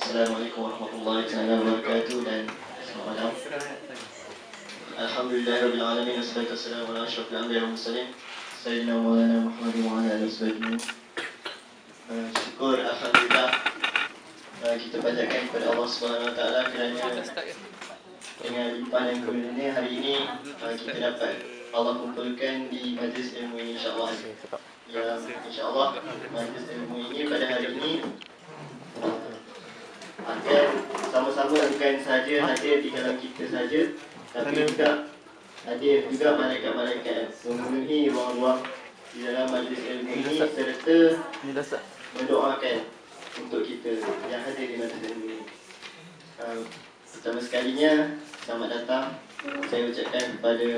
Assalamualaikum warahmatullahi wabarakatuh dan selamat malam. Alhamdulillahirabbil alamin wassalatu wassalamu ala asyrafil anbiya'i wal mursalin sayyidina Maulana Muhammad wa ala alihi wasallam. Syukur alhamdulillah kita panjatkan kepada Allah Subhanahu wa taala kerana dengan limpahan yang kurnianya hari ini kita dapat Allah kumpulkan di majlis ilmu ini insya-Allah. Ya, insya-Allah majlis ilmu ini pada hari ini akan sama-sama bukan sahaja hadir di dalam kita saja, tapi juga hadir juga malaikat-malaikat memenuhi ruang-ruang di dalam majlis ilmu ini serta mendoakan untuk kita yang hadir di majlis ilmu ini. Pertama sekalinya, selamat datang saya ucapkan kepada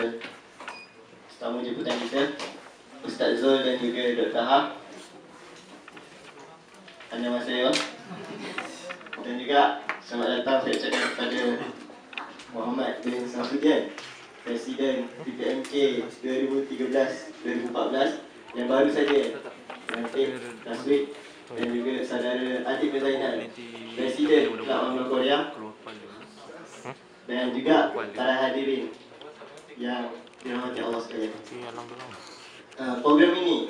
tetamu jemputan kita, Ustaz Zul dan juga Dr. Ha. Annyeonghaseyo. Dan juga selamat datang saya ucapkan kepada Muhammad bin Samsudian, Presiden PPMK 2013-2014 yang baru saja melantik taswik, dan juga saudara Adik bin Zainal, Presiden Kelab Anglo Korea, dan juga para hadirin yang dirahmati Allah sekalian. Program ini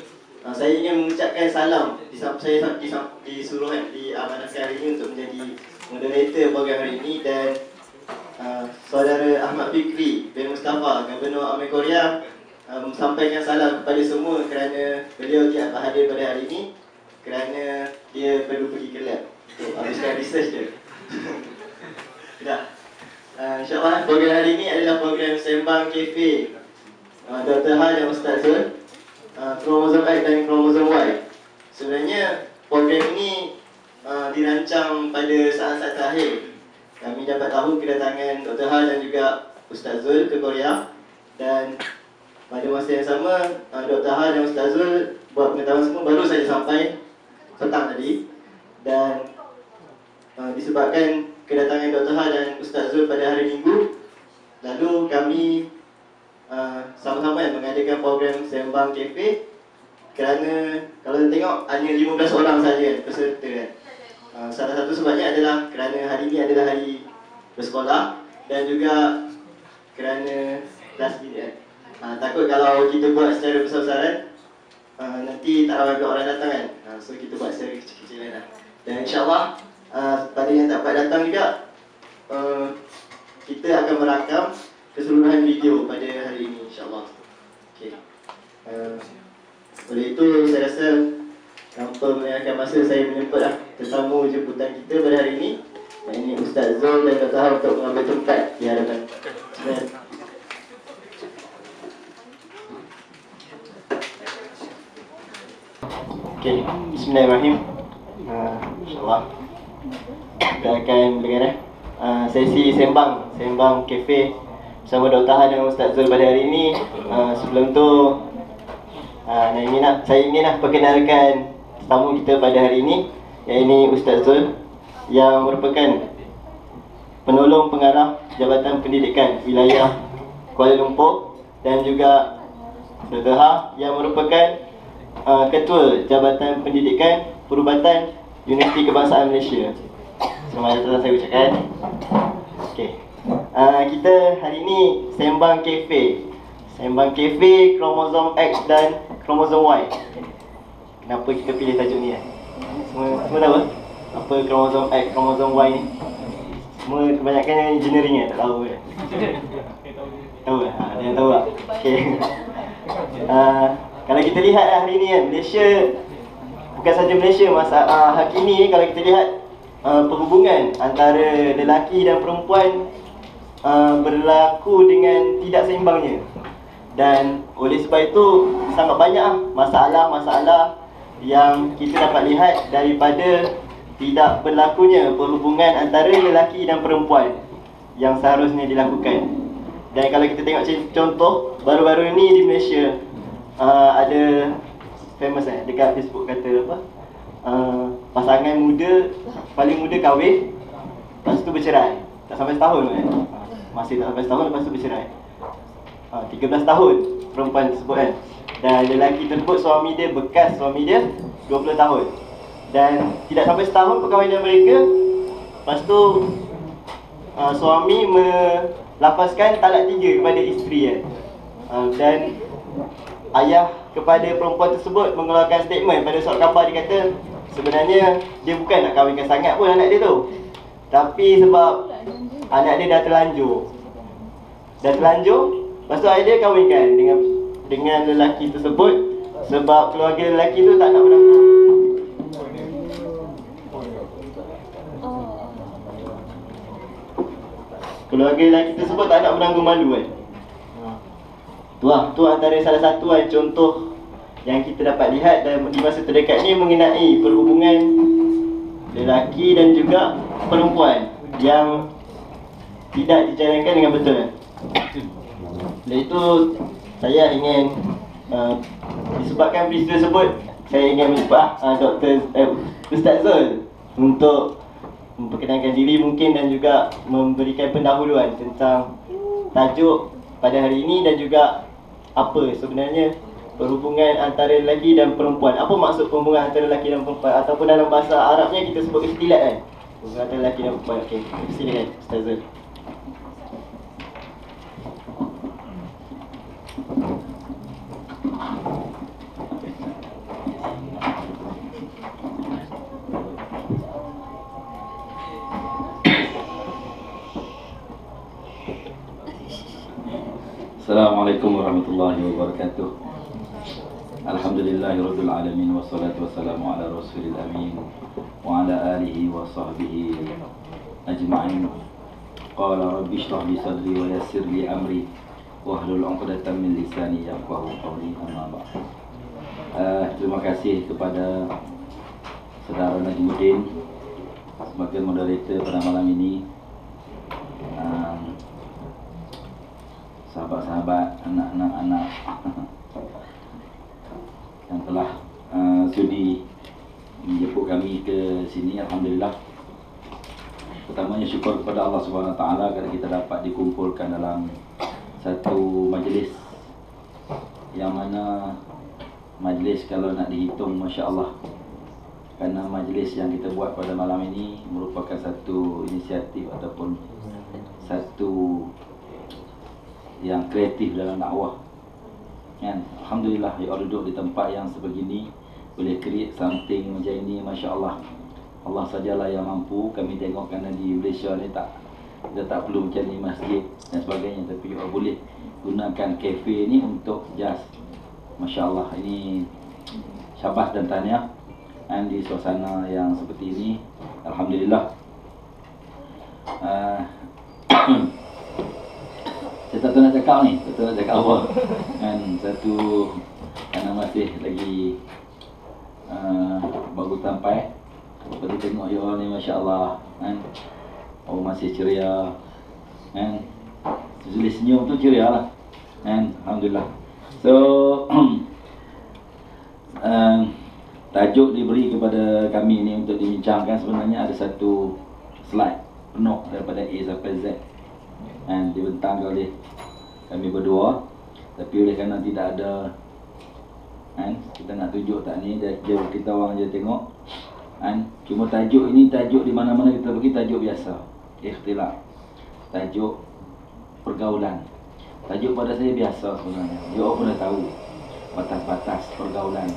saya ingin mengucapkan salam saya disuruh diamanahkan hari ini untuk menjadi moderator program hari ini, dan saudara Ahmad Fikri bin Mustafa, Gubernur Amir Korea, sampaikan salam kepada semua kerana beliau tidak dapat hadir pada hari ini kerana dia perlu pergi ke lab untuk habiskan research dia. Dah. InsyaAllah program hari ini adalah program Sembang Cafe Dr. Ha dan Ustaz Zul, kromosom X dan kromosom Y. Sebenarnya program ini dirancang pada saat-saat terakhir. Kami dapat tahu kedatangan Dr. Ha dan juga Ustaz Zul ke Korea, dan pada masa yang sama Dr. Ha dan Ustaz Zul buat pengetahuan semua baru saja sampai petang tadi, dan disebabkan kedatangan Dr. Ha dan Ustaz Zul pada hari Minggu, lalu kami sama-sama mengadakan program Sembang Cafe kerana kalau tengok hanya 15 orang saja peserta kan. Salah satu sebabnya adalah kerana hari ini adalah hari bersekolah, dan juga kerana kelas ini kan. Takut kalau kita buat secara besar-besaran nanti tak ramai orang datang kan. So kita buat secara kecil-kecilan lah. Dan insyaAllah pada yang tak dapat datang juga kita akan merakam keseluruhan video pada hari ini insyaAllah. Okay. Oleh itu saya rasa tanpa melengahkan masa, saya menjemputlah tetamu jemputan kita pada hari ini, yang ini Ustaz Zul dan Dr. Ha untuk mengambil tempat di hadapan. Okay, bismillahirrahmanirrahim. InsyaAllah kita akan dengar sesi Sembang Cafe bersama Dr. Ha dan Ustaz Zul pada hari ini. Sebelum tu saya ingin perkenalkan tetamu kita pada hari ini, iaitu Ustaz Zul yang merupakan penolong pengarah Jabatan Pendidikan Wilayah Kuala Lumpur, dan juga Dr. Ha yang merupakan Ketua Jabatan Pendidikan Perubatan Universiti Kebangsaan Malaysia. Selamat datang saya ucapkan. Okay. Kita hari ini Sembang Cafe kromosom X dan kromosom Y. Kenapa kita pilih tajuk ni? Semua tahu apa kromosom X, kromosom Y ni? Semua kebanyakan engineering tak tahu kan? Tahu tak? Ada yang tahu tak? Okay. Kalau kita lihat hari ni kan, Malaysia, bukan saja Malaysia, masa hakini kalau kita lihat perhubungan antara lelaki dan perempuan berlaku dengan tidak seimbangnya. Dan oleh sebab itu sangat banyak masalah-masalah yang kita dapat lihat daripada tidak berlakunya perhubungan antara lelaki dan perempuan yang seharusnya dilakukan. Dan kalau kita tengok contoh baru-baru ni di Malaysia, ada famous dekat Facebook kata apa, pasangan muda paling muda kahwin, lepas tu bercerai. Tak sampai setahun kan? Masih tak sampai setahun, lepas tu bercerai. 13 tahun perempuan tersebut kan. Dan lelaki tersebut, bekas suami dia 20 tahun. Dan tidak sampai setahun perkahwinan mereka, Lepas tu suami melafazkan talak 3 kepada isteri kan. Dan ayah kepada perempuan tersebut mengeluarkan statement pada surat khabar. Dia kata sebenarnya dia bukan nak kahwinkan sangat pun anak dia tu, tapi sebab anak dia dah terlanjur. Lepas tu ayah dia kahwinkan dengan lelaki tersebut sebab keluarga lelaki tu tak nak menanggung. Keluarga lelaki tersebut tak nak menanggung malu kan. Tu antara salah satu contoh yang kita dapat lihat di masa terdekat ni mengenai perhubungan lelaki dan juga perempuan yang tidak dijalankan dengan betul. Oleh itu saya ingin disebabkan peristiwa tersebut, saya ingin menjumpa Ustaz Zul untuk memperkenalkan diri mungkin dan juga memberikan pendahuluan tentang tajuk pada hari ini dan juga apa sebenarnya perhubungan antara lelaki dan perempuan. Apa maksud perhubungan antara lelaki dan perempuan, ataupun dalam bahasa Arabnya kita sebut ikhtilat kan, hubungan antara lelaki dan perempuan. Okey, silakan Ustaz Zul. Assalamualaikum warahmatullahi wabarakatuh. Alhamdulillahirabbil alamin wassalatu wassalamu ala rasulil amin wa ala alihi wa sahbihi ajma'in. Qala rabbi shrah li sadri wa yassir li amri wahlul 'uqdatam min lisani yafqahu qawli. Amma ba'd. Terima kasih kepada saudara Najmuddin sebagai moderator pada malam ini. Sahabat-sahabat, anak-anak yang telah sudi menjemput kami ke sini, alhamdulillah. Pertamanya syukur kepada Allah Subhanahu Wa Taala kerana kita dapat dikumpulkan dalam satu majlis yang mana majlis kalau nak dihitung, masya-Allah, kerana majlis yang kita buat pada malam ini merupakan satu inisiatif ataupun satu yang kreatif dalam dakwah kan. Alhamdulillah, ya Allah, duduk di tempat yang sebegini boleh create something macam ini, masya-Allah. Allah sajalah yang mampu. Kami tengok kerana di Malaysia ni kita tak perlu macam ni masjid dan sebagainya, tapi Allah boleh gunakan kafe ni untuk just, masya-Allah. Ini syabas dan tahniah dan di suasana yang seperti ini, alhamdulillah. Saya tak tahu nak cakap ni, tak tahu nak cakap apa kan. Satu, kerana masih lagi baru sampai. Lepas tu tengok you all ni, masya-Allah kan. Oh, masih ceria kan. Boleh senyum tu ceria lah kan, alhamdulillah. So tajuk diberi kepada kami ni untuk dibincangkan. Sebenarnya ada satu slide penuh daripada A sampai Z dan dibentang oleh kami berdua, tapi oleh kerana tidak ada kan, kita nak tunjuk tak ni, kita orang je tengok kan. Cuma tajuk ini, tajuk di mana-mana kita pergi, tajuk biasa, ikhtilaf, tajuk pergaulan. Tajuk pada saya biasa sebenarnya. You all pun dah tahu batas-batas pergaulan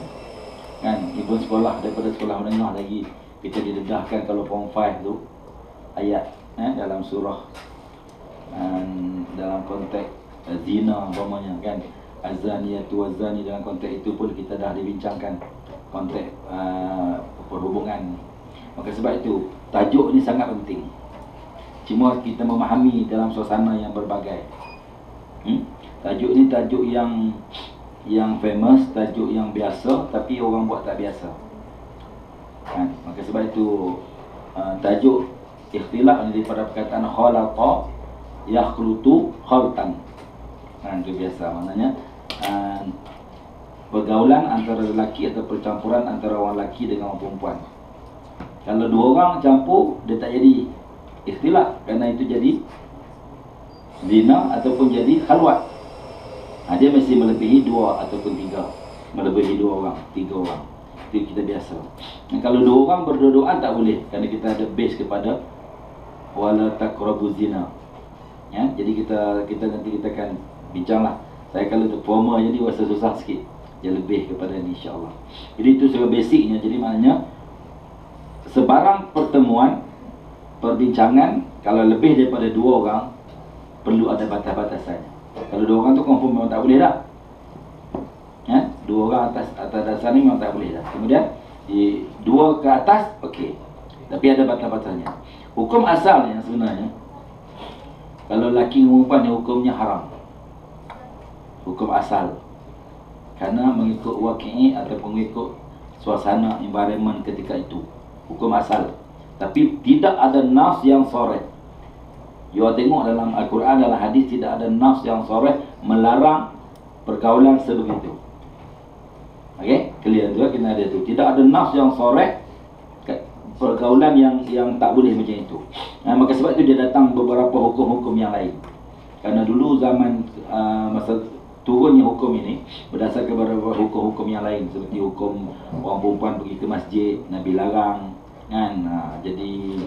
kan. Ibu sekolah, daripada sekolah menengah lagi kita didedahkan kalau form 5 tu ayat dalam surah dalam konteks zina umpamanya kan, azaniyatu wazani, dalam konteks itu pun kita dah dibincangkan konteks perhubungan. Maka sebab itu tajuk ni sangat penting. Cuma kita memahami dalam suasana yang berbagai. Tajuk ni tajuk yang famous, tajuk yang biasa, tapi orang buat tak biasa kan. Maka sebab itu tajuk ikhtilaf ni daripada perkataan khalaqa yakhlutu khaltan kan, itu biasa maknanya pergaulan antara lelaki atau percampuran antara orang lelaki dengan orang perempuan. Kalau dua orang campur, dia tak jadi ikhtilaf, kerana itu jadi zina ataupun jadi khalwat. Dia mesti melebihi 2 ataupun 3, melebihi 2 orang, 3 orang. Itu kita biasa. Dan kalau 2 orang berdua-duaan tak boleh, kerana kita ada base kepada wala taqrabuz zina. Ya, jadi kita nanti kita akan bincanglah. Saya kalau untuk formal jadi rasa susah sikit. Dia lebih kepada ni insya-Allah. Jadi itu secara basicnya. Jadi maknanya sebarang pertemuan, perbincangan kalau lebih daripada 2 orang perlu ada batas-batasannya. Kalau 2 orang tu confirm memang tak boleh dah. Ya, 2 orang atas dasar ni memang tak boleh dah. Kemudian di 2 ke atas okey. Tapi ada batas-batasnya. Hukum asalnya sebenarnya kalau lelaki dan perempuan yang hukumnya haram. Hukum asal. Kerana mengikut waqi'i atau mengikut suasana environment ketika itu. Hukum asal. Tapi tidak ada nas yang sharih. You tengok dalam Al-Quran, dalam hadis tidak ada nas yang sharih melarang pergaulan sebegitu. Okey, clear tu, kena ada tu. Tidak ada nas yang sharih pergaulan yang tak boleh macam itu. Maka sebab itu dia datang beberapa hukum-hukum yang lain. Kerana dulu zaman masa turunnya hukum ini berdasarkan beberapa hukum-hukum yang lain, seperti hukum orang perempuan pergi ke masjid Nabi larang kan. Jadi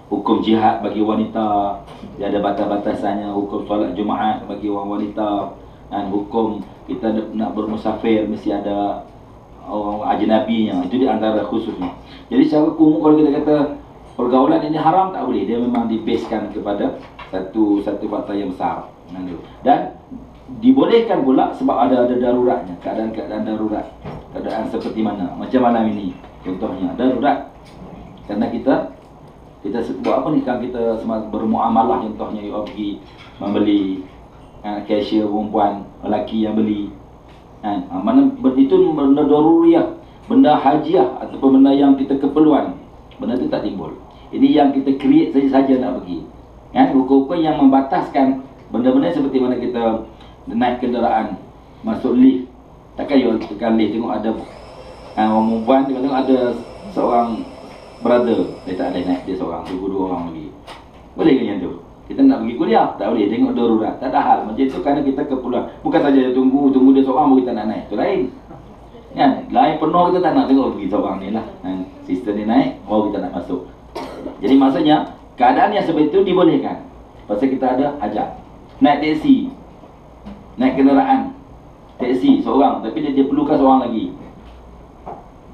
hukum jihad bagi wanita dia ada batas-batasannya, hukum solat Jumaat bagi orang wanita, dan hukum kita nak bermusafir mesti ada orang ajnabinya, itu di antara khususnya. Jadi secara umum kalau kita kata pergaulan ini haram, tak boleh. Dia memang dibaskan kepada satu fakta yang besar. Dan dibolehkan pula sebab ada daruratnya, keadaan-keadaan darurat. Keadaan seperti mana? Macam malam ini contohnya darurat. Kerana kita buat apa ni kan, kita bermuamalah, contohnya you pergi membeli cashier perempuan, lelaki yang beli. Mana itu benda daruriyah, benda hajiah ataupun benda yang kita keperluan, benda itu tak timbul. Ini yang kita create saja nak pergi. Hukum-hukum yang membataskan benda-benda seperti mana kita naik kenderaan, masuk lift. Takkan you tekan lift tengok ada orang perempuan, tengok ada seorang brother, dia tak boleh naik, dia seorang, tunggu 2 orang lagi. Boleh ke yang tu? Kita nak pergi kuliah, tak boleh, tengok darurat. Tak ada hal macam itu kerana kita keperluan. Bukan saja tunggu dia seorang baru kita nak naik, itu lain. Kan? Lain penuh kita tak nak tengok pergi seorang ni lah. Sister ni naik, baru kita nak masuk. Jadi maksudnya keadaan yang seperti itu dibolehkan. Pasal kita ada hajat. Naik teksi, naik kenderaan teksi seorang, tapi dia perlukan seorang lagi.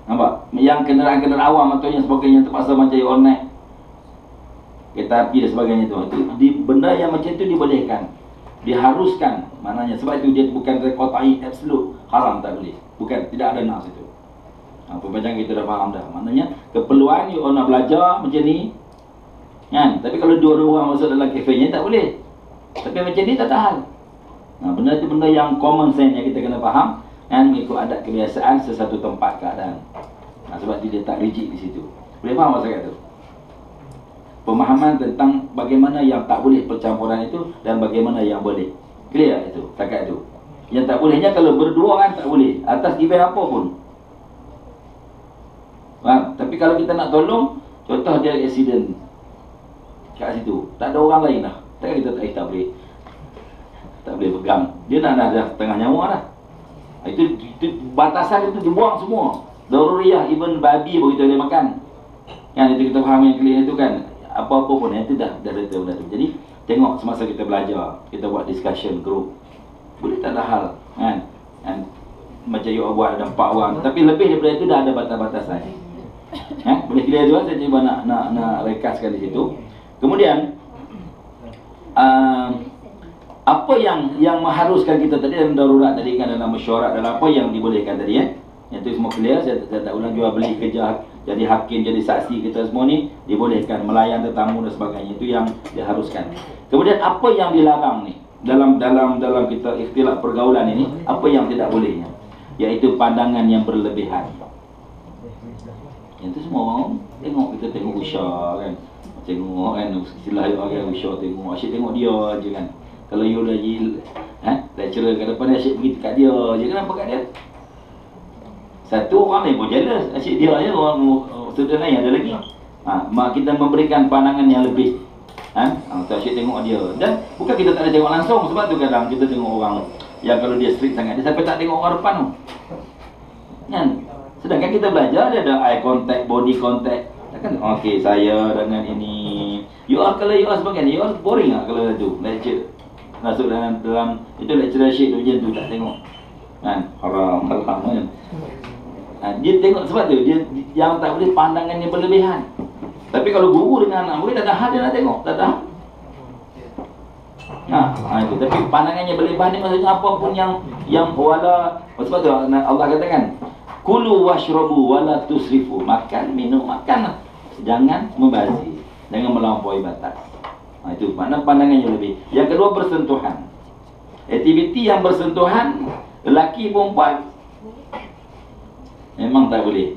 Nampak? Yang kenderaan-kenderaan awam atau yang sebagainya terpaksa macam orang naik kereta api dan sebagainya tu. Benda yang macam itu dibolehkan, diharuskan. Maknanya sebab itu dia bukan qat'i absolute haram, tak boleh. Bukan, tidak ada nas itu. Pembacaan kita dah faham dah. Maknanya keperluan you nak belajar macam ni kan. Tapi kalau 2 orang masuk dalam kafenya tak boleh. Tapi macam ni tak tahan. Benda itu benda yang common sense yang kita kena faham kan, mengikut adat kebiasaan sesuatu tempat keadaan. Sebab dia tak rigid di situ. Boleh faham apa saya kata tu? Pemahaman tentang bagaimana yang tak boleh percampuran itu dan bagaimana yang boleh. Clear itu, takat itu. Yang tak bolehnya kalau berdua kan tak boleh, atas event apa pun. Tapi kalau kita nak tolong, contoh dia accident kat situ, tak ada orang lain dah, takkan kita tak boleh pegang. Dia nak dah tengah nyawa dah. Itu batasan itu dibuang semua. Daruriyah, even babi baru kita boleh makan. Kan itu kita faham yang clear itu kan. Apa-apa pun itu dah tu. Jadi tengok semasa kita belajar, kita buat discussion group, boleh tak ada hal kan. Macam you buat ada 4 orang, tapi lebih daripada itu dah ada batas-batasan. Boleh clear tu. Saya cuba nak rekaskan di situ. Kemudian apa yang mengharuskan kita tadi dalam darurat tadi kan, dalam mesyuarat, dalam apa yang dibolehkan tadi yang tu semua clear. Saya tak ulang, jual beli kerja, jadi hakim, jadi saksi, kita semua ni dibolehkan, melayan tetamu dan sebagainya, itu yang diharuskan. Kemudian apa yang dilarang ni dalam kita ikhtilaf pergaulan ini, apa yang tidak bolehnya, iaitu pandangan yang berlebihan. Yang tu semua orang tengok, kita tengok usha kan, tengok kan, istilah orang usha tengok, asyik tengok dia je kan. Kalau you lagi lecturer kat depan, asyik pergi kat dia je. Kenapa kat dia? Satu orang lain pun jealous, asyik dia je, orang student lain ada lagi. Mak kita memberikan pandangan yang lebih. Asyik tengok dia. Dan bukan kita tak ada tengok langsung, sebab tu kadang kita tengok orang yang kalau dia strict sangat, dia sampai tak tengok orang depan tu. Kan? Sedangkan kita belajar, dia ada eye contact, body contact. Kan? Okey, saya dengan ini ni. You all kalau you all sebagai ni, you all boring lah kalau tu lecture. Masuk dalam itu lecturer Syekh tu je tu tak tengok. Kan? Haram kan. Dia tengok sebab tu dia yang tak boleh pandangannya berlebihan. Tapi kalau guru dengan anak murid tak tahan dia nak tengok, tak tahan. Itu. Tapi pandangannya berlebihan ni maksudnya apapun yang wala, sebab tu Allah katakan kulu washrabu wala tusrifu. Makan, minum, makanlah. Jangan membazir, jangan melampaui batas. Itu makna pandangannya lebih. Yang kedua, bersentuhan. Aktiviti yang bersentuhan lelaki perempuan memang tak boleh.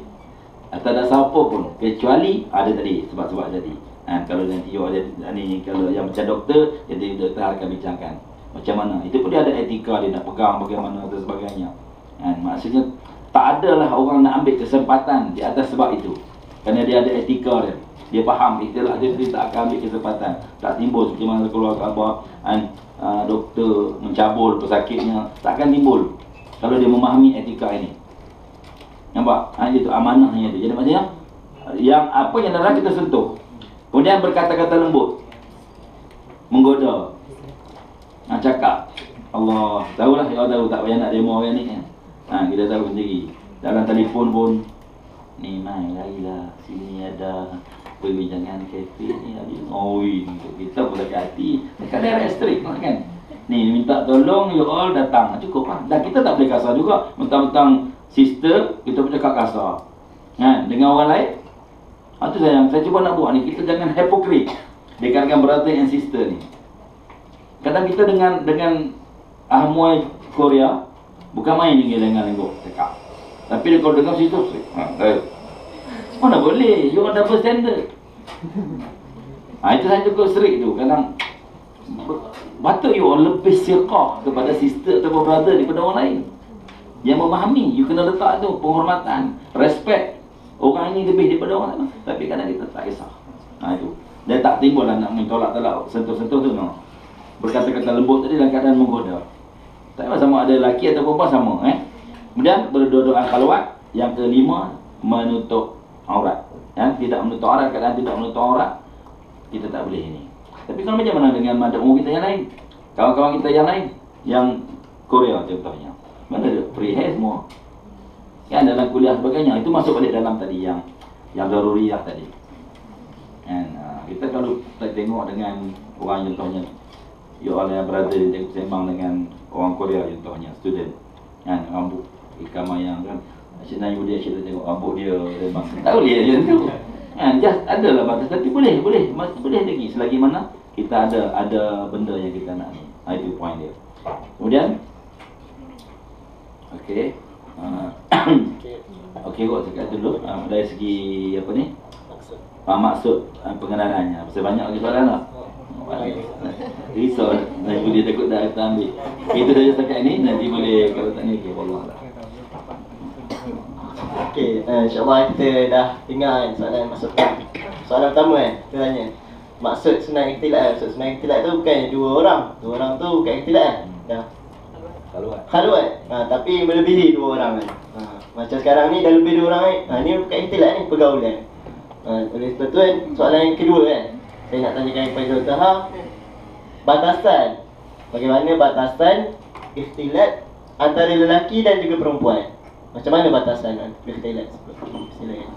Tak ada siapa pun kecuali ada tadi sebab-sebab jadi. Kalau nanti you ada ni, kalau yang macam doktor, jadi doktor akan bincangkan macam mana. Itu pun dia ada etika, dia nak pegang bagaimana dan sebagainya. Maksudnya tak adalah orang nak ambil kesempatan di atas sebab itu. Kerana dia ada etika dia. Dia faham ikhtilaf dia tak akan ambil kesempatan. Tak timbul seperti mana keluar khabar doktor mencabul pesakitnya, tak akan timbul kalau dia memahami etika ini. Nampak? Itu amanahnya tu. Jadi maksudnya yang apa yang dalam kita sentuh, kemudian berkata-kata lembut, menggoda, cakap Allah tahulah, ya tahu, tak payah nak demo orang ni kan. Kita tahu sendiri. Dalam telefon pun ni mai lah, sini ada perbincangan kafe ni ada. Kita pun sakit hati. Dekat daerah strik kan. Ni minta tolong, you all datang. Cukup lah. Dan kita tak boleh kasar juga. Mentang-mentang sister, kita pun cakap kasar. Dengan orang lain. Itu sayang, saya cuba nak buat ni. Kita jangan hypocrite dekat brother and sister ni. Kadang kita dengan ahmuai Korea, bukan main dengan lenggok cakap. Tapi kalau dengan sister, mana boleh, you all double standard. Itu saya cukup serik tu. Kadang patut you all lebih siqah kepada sister atau brother daripada orang lain yang memahami. You kena letak tu penghormatan, respect. Orang ini lebih daripada orang lain. Tapi kadang kita tak kisah. Itu. Dia tak timbul lah nak mentolak-tolak, sentuh-sentuh tu no. Berkata-kata lembut tadi dalam keadaan menggoda. Tak apa sama ada lelaki atau perempuan sama. Kemudian berdoa khalwat. Yang kelima, menutup aurat. Tidak menutup aurat, keadaan tidak menutup aurat, kita tak boleh ini. Tapi kalau macam mana dengan madam kita yang lain, kawan-kawan kita yang lain, yang Korea contohnya, mana ada free hair semua dalam kuliah sebagainya. Itu masuk balik dalam tadi yang daruriyah tadi. Kita kalau tengok dengan orang contohnya, you all yang berada sembang dengan orang Korea contohnya, student rambut ikamah yang kan Asyik Nayu dia, asyik tengok rambut dia memang tak boleh macam tu. Just adalah batas. Tapi boleh lagi selagi mana kita ada benda yang kita nak ni. Itu point dia. Kemudian okey. Okey kok cakap dulu dari segi apa ni? Maksud pengenalannya. Pasal banyak lagi soalan lah. Risau nanti dia takut dah kita ambil. Kita saja setakat ni, nanti boleh kalau tak ni okey wallah. Okey, insyaAllah kita dah dengar soalan masukan. Soalan pertama kita tanya, maksud senang ikhtilat. Maksud senang ikhtilat tu bukan dua orang tu bukan ikhtilat dah khalwat. Tapi melebihi dua orang kan. Macam sekarang ni dah lebih dua orang kan. Ni bukan ikhtilat ni, pergaulan. Oleh sebab tu kan, soalan yang kedua kan, saya nak tanyakan kepada Dr. Ha, batasan, bagaimana batasan ikhtilat antara lelaki dan juga perempuan? Macam mana batasan ikhtilat? Silakan.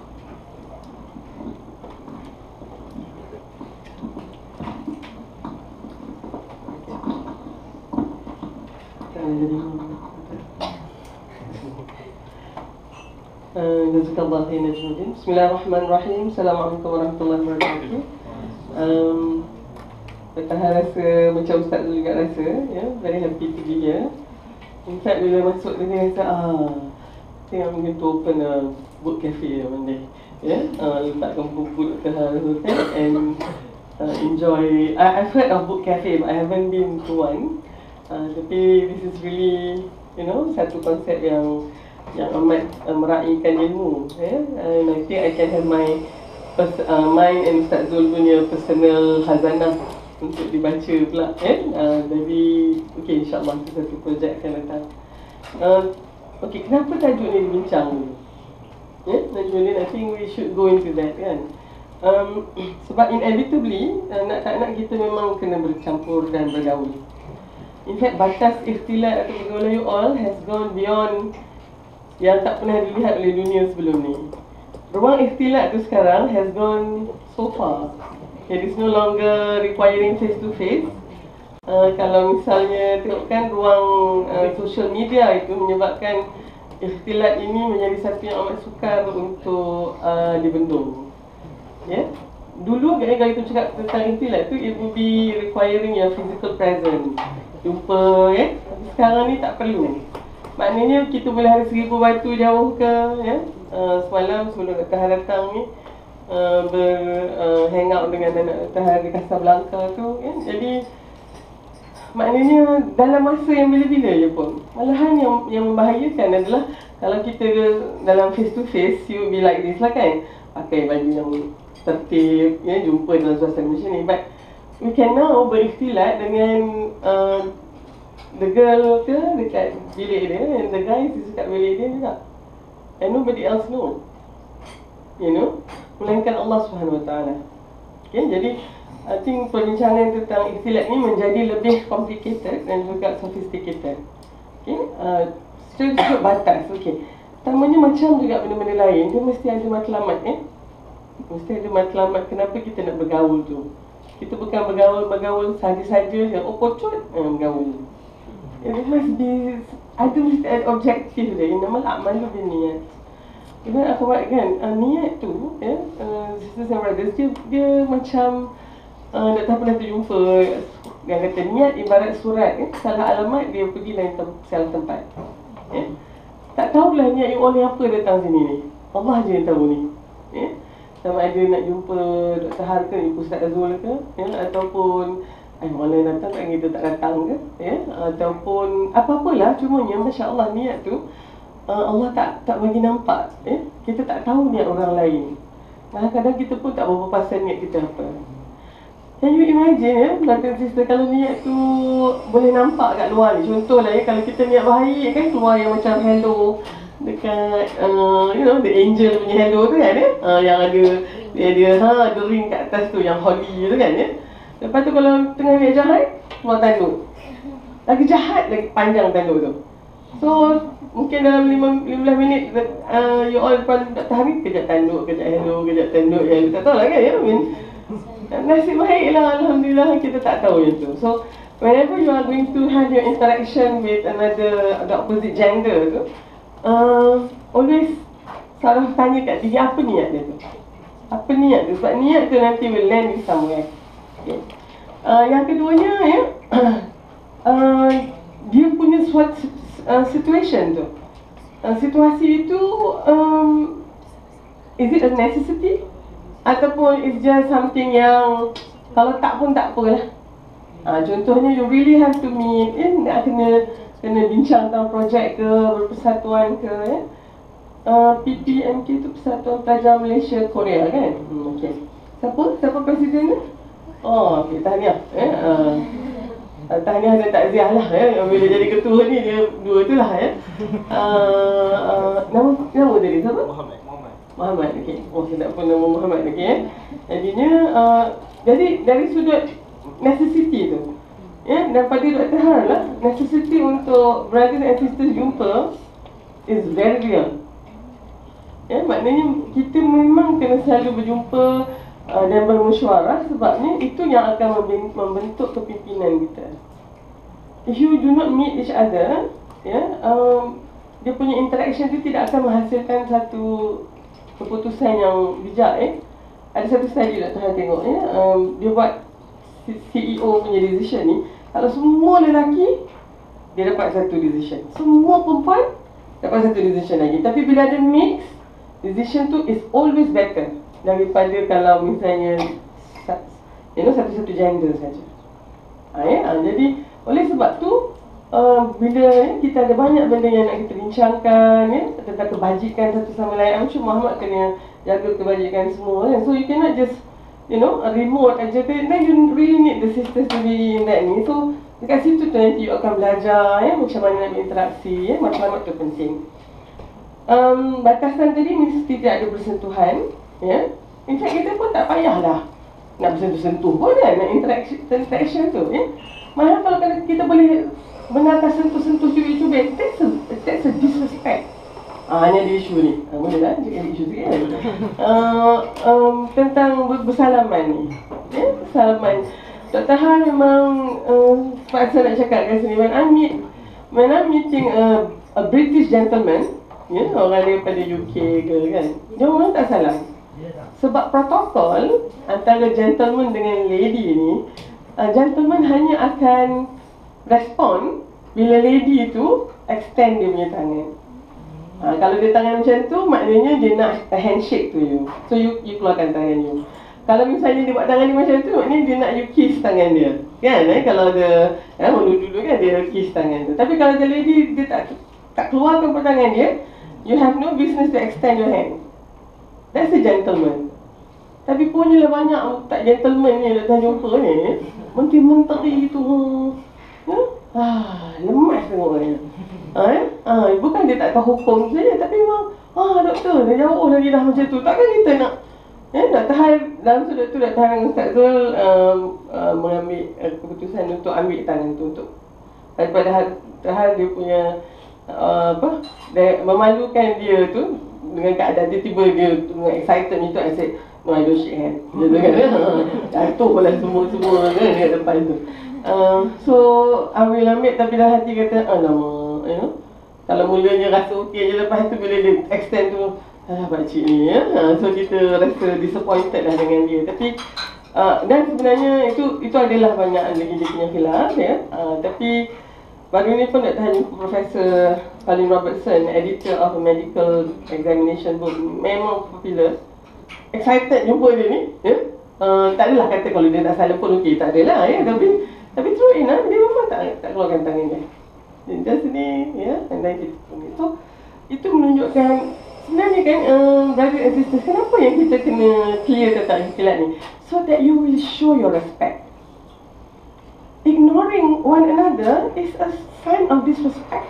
Jazakallah khairan Najmuddin. Bismillahirrahmanirrahim. Assalamualaikum warahmatullahi wabarakatuh. Saya rasa macam Ustaz tu juga rasa, very happy to be here. In fact bila masuk dia rasa saya mungkin to open a book cafe one day. Letakkan buku ke hotel and enjoy. I've heard of book cafe but I haven't been to one. Tapi this is really, satu konsep yang amat meraihkan ilmu. And I think I can have mine and Ustaz Zul punya personal khazanah untuk dibaca pula. Jadi, okay, insyaAllah satu projek akan datang. Okay, kenapa tajuk ni dibincang dulu? Najmuddin, I think we should go into that kan. Sebab inevitably tak nak kita memang kena bercampur dan bergaul. In fact, batas ikhtilat atau pergaulan you all has gone beyond yang tak pernah dilihat oleh dunia sebelum ni. Ruang ikhtilat tu sekarang has gone so far. It is no longer requiring face to face. Kalau misalnya tengokkan ruang social media itu menyebabkan ikhtilat ini menjadi satu yang amat sukar untuk dibendung. Ya? Dulu kalau kita cakap tentang ikhtilat tu, it will be requiring your physical presence. Jumpa, ya? Tapi sekarang ni tak perlu. Maknanya kita boleh hari 1000 batu jauh ke, ya? Semalam sebelum Dr. Har datang ni hangout dengan anak Dr. Har di Casablanca tu, ya? Jadi maknanya dalam masa yang bila-bila je pun. Malahan yang membahayakan adalah kalau kita dalam face to face, you be like this lah kan, pakai baju yang tertib, ya, jumpa dalam suasana macam ni. But we can now berikhtilat dengan the girl tu dekat bilik dia, and the guy dekat bilik dia juga, and nobody else know, you know, melainkan Allah Subhanahu Wa Taala. Okay, jadi I think perbincangan tentang ikhtilat ni menjadi lebih complicated dan juga sophisticated. Okay, secara batas. Okay, pertamanya macam juga benda-benda lain, dia mesti ada matlamat, mesti ada matlamat kenapa kita nak bergaul tu. Kita bukan bergaul saja-saja je, oh kocut, bergaul. It must be, mesti ada objektif dia. Innamal a'malu binniyat. Kemudian akhwat kan, niat tu, ya, sisters and brothers, dia macam tak tahu pernah terjumpa yang kata niat ibarat surat, salah alamat dia pergi lain salah tempat, ya. Tak tahulah niat you all ni apa datang sini ni, Allah je yang tahu ni, ya. Sama ada nak jumpa Dr. Har ke, jumpa Ustaz Azul ke, ya, ataupun malam datang tak kita tak datang ke, ya, ataupun apa-apalah, cumanya Masya Allah niat tu Allah tak bagi nampak, ya. Kita tak tahu niat orang lain. Kadang-kadang kita pun tak berapa pasal niat kita apa. Can you imagine, ya, brother sister, kalau niat tu boleh nampak kat luar ni. Contohlah, ya, kalau kita niat baik kan, keluar yang macam hello dekat you know, the angel punya hello tu kan, ya, yang ada ada ring kat atas tu, yang holy tu kan, ya. Lepas tu kalau tengah niat jahat, keluar tanduk. Lagi jahat, lagi panjang tanduk tu. So mungkin dalam 15 minit you all depan Dr. Hari, kejap tanduk, kejap hello, kejap tanduk, hello, tak tahu lah kan, ya. I mean, nasib baik lah, Alhamdulillah, kita tak tahu yang tu. So whenever you are going to have your interaction with the opposite gender tu, always salah tanya kat diri, apa niat dia tu? Apa niat tu? Sebab niat tu nanti will land in somewhere. Okay. Yang keduanya, ya, dia punya suatu situation tu, situasi itu, is it a necessity? Ataupun it's just something yang kalau tak pun tak apalah. Contohnya you really have to meet, nak kena bincang tentang projek ke, berpersatuan ke, ya. PPMK tu Persatuan Pelajar Malaysia Korea kan. Okay. Siapa presiden ni? Oh, okay, tahniah. Tahniah dan takziah lah, ya. Bila jadi ketua ni dia dua tu lah, ya. Nama tadi siapa? Muhammad, okey. Oh, saya tak pun nama Muhammad, okey, ya. Jadinya, jadi dari sudut necessity tu, ya, dan pada Dr. Har lah, necessity untuk brothers and sisters jumpa is very real. Ya, maknanya kita memang kena selalu berjumpa dan bermusyawarah, sebabnya itu yang akan membentuk kepimpinan kita. If you do not meet each other, ya, dia punya interaction itu tidak akan menghasilkan satu keputusan yang bijak, Ada satu study Dr. Har tengok, ya, dia buat CEO punya decision ni, kalau semua lelaki dia dapat satu decision, semua perempuan dapat satu decision lagi. Tapi bila ada mix, decision tu is always better daripada kalau misalnya satu-satu gender saja. Jadi oleh sebab tu, bila kita ada banyak benda yang nak kita bincangkan, ya, tentang kebajikan satu sama lain, I'm sure Muhammad kena jaga kebajikan semua, kan? So you cannot just, remote aja, then you really need the sisters to be in that ni. So dekat situ tu nanti you akan belajar, ya, macam mana nak berinteraksi, ya, matlamat tu penting. Batasan tadi mesti tidak ada bersentuhan, ya. In fact, kita pun tak payahlah nak bersentuh-sentuh pun kan, nak interaction tu, ya. Malah kalau kita boleh benarkan sentuh-sentuh, cubit-cubit, that's a disrespect. Hanya di isu ni, boleh tak cakap isu sikit kan? Tentang bersalaman ni, ya, bersalaman. Dr. Han memang paksa nak cakap kat sini, when I'm meeting a British gentleman, ya, orang daripada UK ke kan, dia orang tak salam. Sebab protokol antara gentleman dengan lady ni, gentleman hanya akan respon bila lady tu extend dia punya tangan. Kalau dia tangan macam tu, maknanya dia nak a handshake to you. So you keluarkan tangan you. Kalau misalnya dia buat tangan dia macam tu, maknanya dia nak you kiss tangan dia. Kan? Kalau dia dulu kan dia kiss tangan tu. Tapi kalau dia lady, dia tak keluarkan tangan dia, you have no business to extend your hand. That's a gentleman. Tapi punyalah banyak tak gentleman ni dah jumpa ni. Menteri-menteri tu. Lemas tengok dia. Bukan dia tak tahu hukum saja, tapi memang doktor dah jauh lagi dah macam tu. Takkan kita nak Dr. Han, dalam sudut tu Dr. Han dengan Ustaz Zul mengambil keputusan untuk ambil tangan tu untuk daripada hal dia punya memalukan dia tu dengan keadaan dia tiba dia excited macam tu. I said, no, I don't shake hand. Dia kan jatuh pula semua kan dekat depan tu. So ambil tapi dalam hati kata, alamak, kalau mulanya rasa okey je, lepas tu bila dia extend tu, pakcik ni, ya. So kita rasa disappointed lah dengan dia. Tapi dan sebenarnya itu adalah banyak lagi dia punya khilaf, ya. Tapi baru ni pun nak tanya Profesor Colin Robertson, editor of a medical examination book, memang popular. Excited jumpa dia ni, ya. Tak adalah kata kalau dia nak salah pun okey, tak adalah, ya. Tapi true enough, dia memang tak keluarkan tangan dia. Dia just ni, ya. And then kita pun so itu menunjukkan sebenarnya kan, brothers and sisters, kenapa yang kita kena clear tentang ikhtilat ni? So that you will show your respect. Ignoring one another is a sign of disrespect.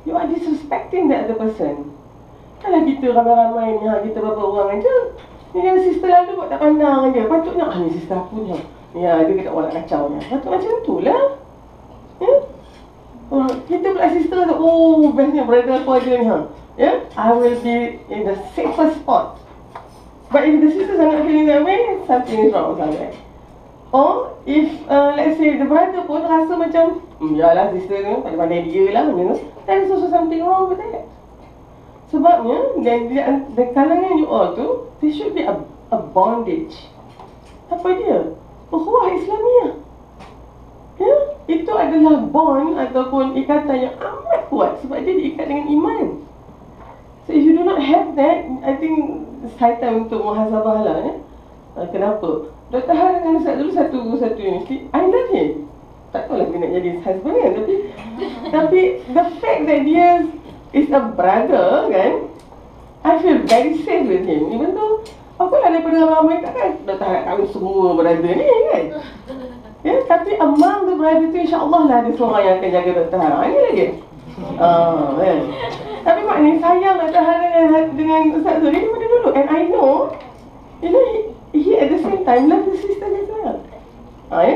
You are disrespecting the other person. Kalau kita ramai-ramai ni, kita berapa orang aja, ni yang sister lalu buat tak pandang je. Patutnya, ni sister aku ni, ya, dia kata orang nak kacau ni. Patut macam tu lah, ya. Kita pula sister kata, bestnya brother aku ada ni, ya. I will be in the safest spot. But if the sister sangat feeling that way, something is wrong somewhere. Or if let's say the brother pun rasa macam, yalah sister ni pandai-pandai dia lah, then there's also something wrong with that. Sebabnya the kalangan you all tu, there should be a bondage. Apa dia? Ukhuwah Islamiah. Ya, itu adalah bond ataupun ikatan yang amat kuat sebab dia diikat dengan iman. So if you do not have that, I think it's high time untuk muhasabah lah, ya. Kenapa? Dr. Han dengan Ustaz dulu satu universiti, I love him. Tak tahulah dia nak jadi husband kan, tapi the fact that dia is a brother kan, I feel very safe with him. Even though apalah daripada ramai kan, Dr. Han nak kahwin semua brother ni kan. Ya, tapi among the brother tu, insyaAllah lah ada seorang yang akan jaga Dr. Han. Ini lagi. Kan. Tapi maknanya sayang Dr. Han dengan Ustaz Zul ni daripada dulu. And I know, he at the same time love the sister as well.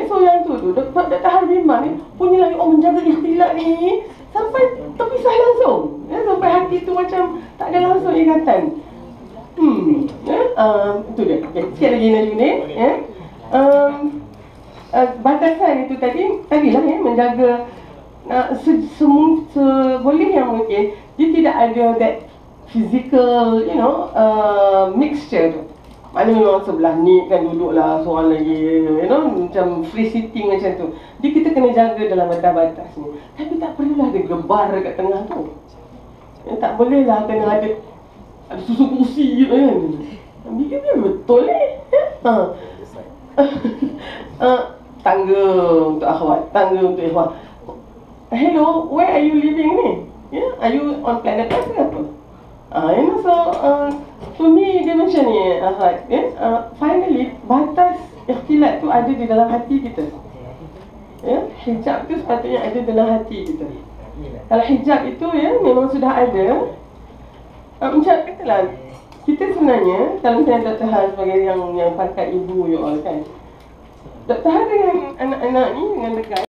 So yang tu Dr. Han memang ni punya lagi menjaga ikhtilat ni sampai terpisah langsung, ya, sampai hati tu macam tak ada langsung ikatan. Itu dia. Okay, sikit lagi Najib ni, ya. Batasan itu tadilah ya, menjaga seboleh yang mungkin dia tidak ada that physical, mixture tu. Maknanya memang sebelah ni kan duduklah seorang lagi, macam free sitting macam tu. Jadi kita kena jaga dalam batas-batas ni. Tapi tak perlulah ada gebar kat tengah tu. Tak bolehlah kena ada susu kursi kan. Dia betul tangga untuk akhwat, tangga untuk ikhwan. Hello, where are you living ni? Yeah, are you on planet Earth ke apa? So to me dia macam ni, finally batas ikhtilat tu ada di dalam hati kita. Ya, hijab tu sepatutnya ada dalam hati kita. Kalau hijab itu ya memang sudah ada, Macam katalah, kita sebenarnya, kalau misalnya Dr. Han sebagai yang pangkat ibu you all kan, Dr. Han dengan anak-anak ni, dengan dekat